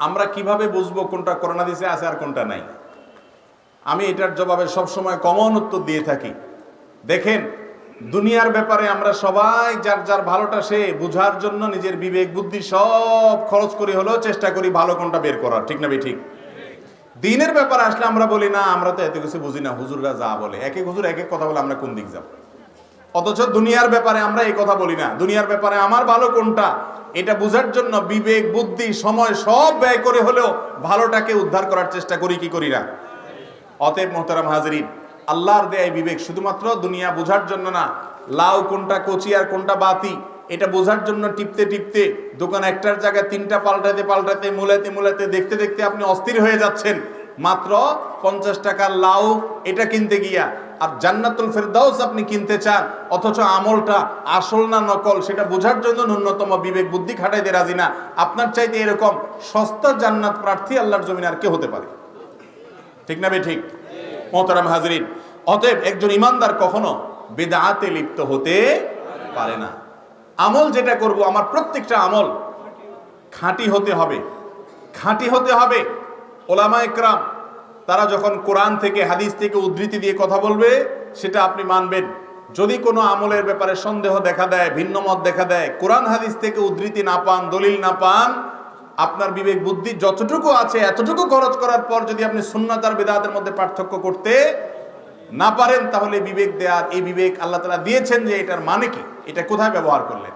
আমরা কিভাবে বুঝবো কোনটা করোনা দিছে আছে আর কোনটা নাই? আমি এটার জবাবে সবসময় কমন উত্তর দিয়ে থাকি। দেখেন, দুনিয়ার ব্যাপারে আমরা সবাই যার যার ভালোটা সে বুঝার জন্য নিজের বিবেক বুদ্ধি সব খরচ করি, হলেও চেষ্টা করি ভালো কোনটা বের করার, ঠিক না ঠিক? দিনের ব্যাপারে আসলে আমরা বলি না, আমরা তো এত কিছু বুঝি না, হুজুররা যা বলে, এক এক হুজুর এক এক কথা বলে, আমরা কোন দিক যাব? অথচ দুনিয়ার ব্যাপারে আমরা এই কথা বলি না। দুনিয়ার ব্যাপারে আমার ভালো কোনটা এটা বোঝার জন্য বিবেক বুদ্ধি সময় সব ব্যয় করে হলেও ভালোটাকে উদ্ধার করার চেষ্টা করি, কি করি না? অতএব মোহতারাম হাজরিন, আল্লাহর দেয় বিবেক শুধুমাত্র দুনিয়া বোঝার জন্য না, লাউ কোনটা কচি আর কোনটা বাতি এটা বোঝার জন্য টিপতে টিপতে দোকান একটার জায়গায় তিনটা পাল্টাতে পাল্টাতে মুলাতে মুলাতে দেখতে দেখতে আপনি অস্থির হয়ে যাচ্ছেন মাত্র 50 টাকার লাউ এটা কিনতে গিয়া। আর জান্নাতুল ফেরদাউস আপনি কিনতে চান, অথচ আমলটা আসল না নকল সেটা বোঝার জন্য ন্যূনতম বিবেক বুদ্ধি খাটাইতে রাজি না। আপনার চাইতে এরকম সস্তা জান্নাত প্রার্থী আল্লাহর জমিনে আর কে হতে পারে? ঠিক না ঠিক? মোহতারাম হাজরিন, অতএব একজন ইমানদার কখনো বিদআতে লিপ্ত হতে পারে না। আমল যেটা করব, আমার প্রত্যেকটা আমল খাঁটি হতে হবে, খাঁটি হতে হবে। ওলামা ইকরাম তারা যখন কোরআন থেকে হাদিস থেকে উদ্ধৃতি দিয়ে কথা বলবে সেটা আপনি মানবেন। যদি কোনো আমলের ব্যাপারে সন্দেহ দেখা দেয়, ভিন্ন মত দেখা দেয়, কোরআন হাদিস থেকে উদ্ধৃতি না পান, দলিল না পান, আপনার বিবেক বুদ্ধি যতটুকু আছে এতটুকু খরচ করার পর যদি আপনি সুন্নাত আর বিদআতের মধ্যে পার্থক্য করতে না পারেন, তাহলে বিবেক দেয়ার এই বিবেক আল্লাহ তাআলা দিয়েছেন যে এটার মানে কি, এটা কোথায় ব্যবহার করলেন?